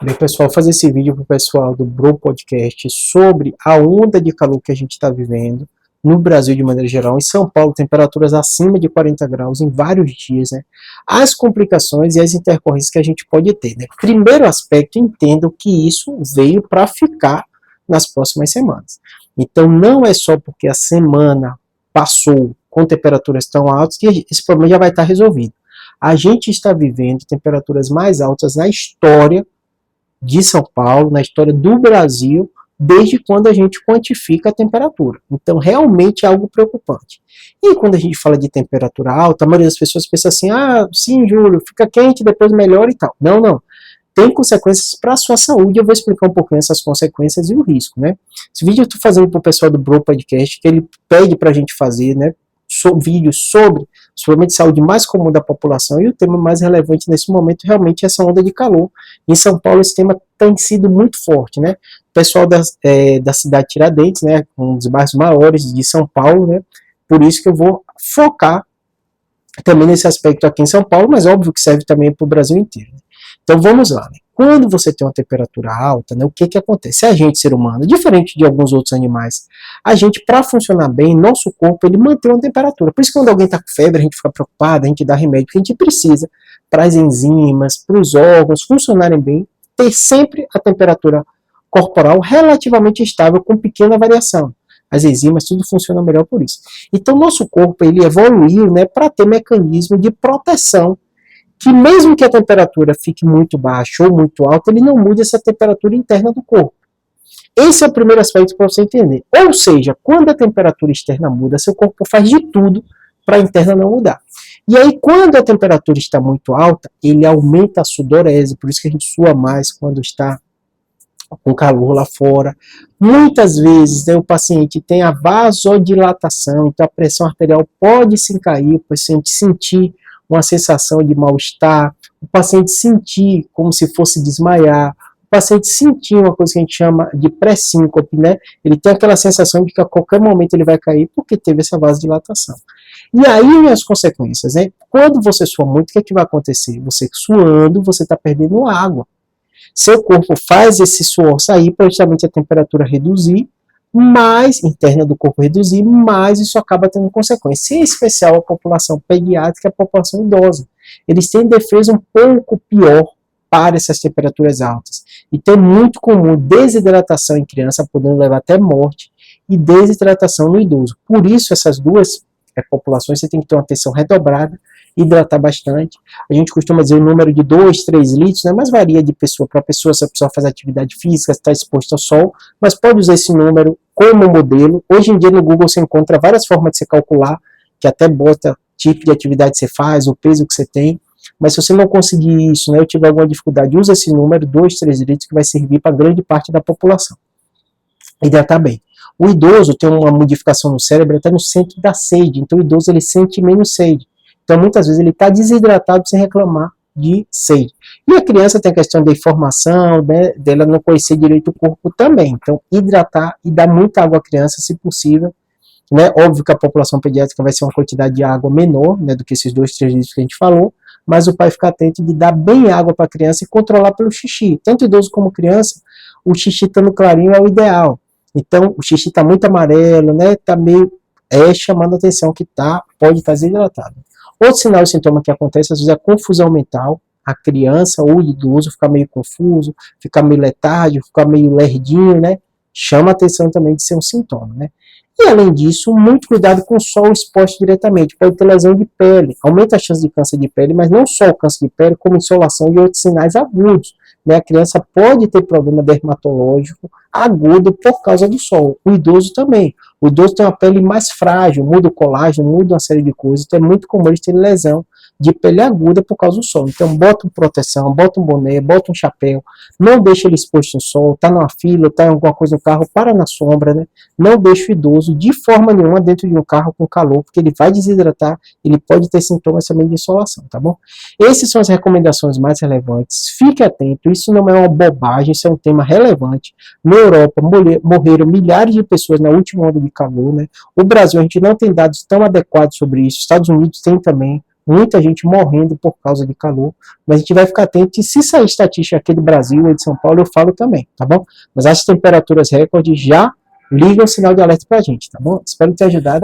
Bem, pessoal, vou fazer esse vídeo para o pessoal do Bro Podcast sobre a onda de calor que a gente está vivendo no Brasil de maneira geral. Em São Paulo, temperaturas acima de 40 graus em vários dias, né? As complicações e as intercorrências que a gente pode ter, né? Primeiro aspecto, entendo que isso veio para ficar nas próximas semanas. Então, não é só porque a semana passou com temperaturas tão altas que esse problema já vai estar resolvido. A gente está vivendo temperaturas mais altas na história de São Paulo, na história do Brasil, desde quando a gente quantifica a temperatura. Então, realmente é algo preocupante. E quando a gente fala de temperatura alta, a maioria das pessoas pensa assim, sim, Júlio, fica quente, depois melhora e tal. Não, não. Tem consequências para a sua saúde, eu vou explicar um pouquinho essas consequências e o risco, né? Esse vídeo eu estou fazendo para o pessoal do Bro Podcast, que ele pede para a gente fazer, né? Vídeos sobre os problemas de saúde mais comum da população, e o tema mais relevante nesse momento realmente é essa onda de calor. Em São Paulo esse tema tem sido muito forte, né? O pessoal da cidade de Tiradentes, né, um dos bairros maiores de São Paulo, né? Por isso que eu vou focar também nesse aspecto aqui em São Paulo, mas óbvio que serve também para o Brasil inteiro. Então vamos lá, né? Quando você tem uma temperatura alta, né, o que acontece? A gente, ser humano, diferente de alguns outros animais, a gente, para funcionar bem, nosso corpo, ele mantém uma temperatura. Por isso que quando alguém está com febre, a gente fica preocupado, a gente dá remédio, porque a gente precisa, para as enzimas, para os órgãos funcionarem bem, ter sempre a temperatura corporal relativamente estável, com pequena variação. As enzimas, tudo funciona melhor por isso. Então, nosso corpo, ele evoluiu, né, para ter mecanismo de proteção, que mesmo que a temperatura fique muito baixa ou muito alta, ele não muda essa temperatura interna do corpo. Esse é o primeiro aspecto para você entender. Ou seja, quando a temperatura externa muda, seu corpo faz de tudo para a interna não mudar. E aí, quando a temperatura está muito alta, ele aumenta a sudorese, por isso que a gente sua mais quando está com calor lá fora. Muitas vezes, né, o paciente tem a vasodilatação, então a pressão arterial pode se cair, o paciente sentir uma sensação de mal-estar, o paciente sentir como se fosse desmaiar, o paciente sentir uma coisa que a gente chama de pré-síncope, né? Ele tem aquela sensação de que a qualquer momento ele vai cair porque teve essa vasodilatação. E aí as consequências, né? Quando você sua muito, o que é que vai acontecer? Você suando, você está perdendo água. Seu corpo faz esse suor sair para justamente a temperatura reduzir, mais interna do corpo reduzir, mais isso acaba tendo consequências. Em especial a população pediátrica e a população idosa. Eles têm defesa um pouco pior para essas temperaturas altas. Então é muito comum desidratação em criança, podendo levar até morte, e desidratação no idoso. Por isso, essas duas populações você tem que ter uma atenção redobrada, hidratar bastante. A gente costuma dizer o número de 2, 3 litros, né? Mas varia de pessoa para pessoa, se a pessoa faz atividade física, está exposta ao sol, mas pode usar esse número como modelo. Hoje em dia no Google você encontra várias formas de você calcular, que até bota tipo de atividade que você faz, o peso que você tem, mas se você não conseguir isso, né, eu tiver alguma dificuldade, usa esse número, 2, 3 litros, que vai servir para grande parte da população. Hidratar bem. O idoso tem uma modificação no cérebro até no centro da sede, então o idoso ele sente menos sede. Então muitas vezes ele está desidratado sem reclamar de sede. E a criança tem a questão da informação, né, dela não conhecer direito o corpo também. Então hidratar e dar muita água à criança, se possível. Né? Óbvio que a população pediátrica vai ser uma quantidade de água menor, né, do que esses 2, 3 litros que a gente falou, mas o pai fica atento de dar bem água para a criança e controlar pelo xixi. Tanto idoso como criança, o xixi estando clarinho é o ideal. Então, o xixi está muito amarelo, né? Está meio chamando a atenção que pode estar desidratado. Outro sinal e sintoma que acontece, às vezes, é a confusão mental. A criança ou o idoso fica meio confuso, fica meio letárgico, fica meio lerdinho, né? Chama a atenção também de ser um sintoma, né? E, além disso, muito cuidado com o sol exposto diretamente. Pode ter lesão de pele, aumenta a chance de câncer de pele, mas não só o câncer de pele, como insolação e outros sinais agudos. Né? A criança pode ter problema dermatológico agudo por causa do sol. O idoso também. O idoso tem uma pele mais frágil, muda o colágeno, muda uma série de coisas, então é muito comum eles terem lesão de pele aguda por causa do sol. Então bota uma proteção, bota um boné, bota um chapéu, não deixa ele exposto no sol, tá numa fila, tá em alguma coisa no carro, para na sombra, né? Não deixa o idoso de forma nenhuma dentro de um carro com calor, porque ele vai desidratar, ele pode ter sintomas também de insolação, tá bom? Essas são as recomendações mais relevantes. Fique atento, isso não é uma bobagem, isso é um tema relevante. Na Europa morreram milhares de pessoas na última onda de calor, né? O Brasil, a gente não tem dados tão adequados sobre isso, Estados Unidos tem também. muita gente morrendo por causa de calor, mas a gente vai ficar atento e se sair estatística aqui do Brasil ou de São Paulo, eu falo também, tá bom? Mas as temperaturas recordes já ligam o sinal de alerta pra gente, tá bom? Espero ter ajudado.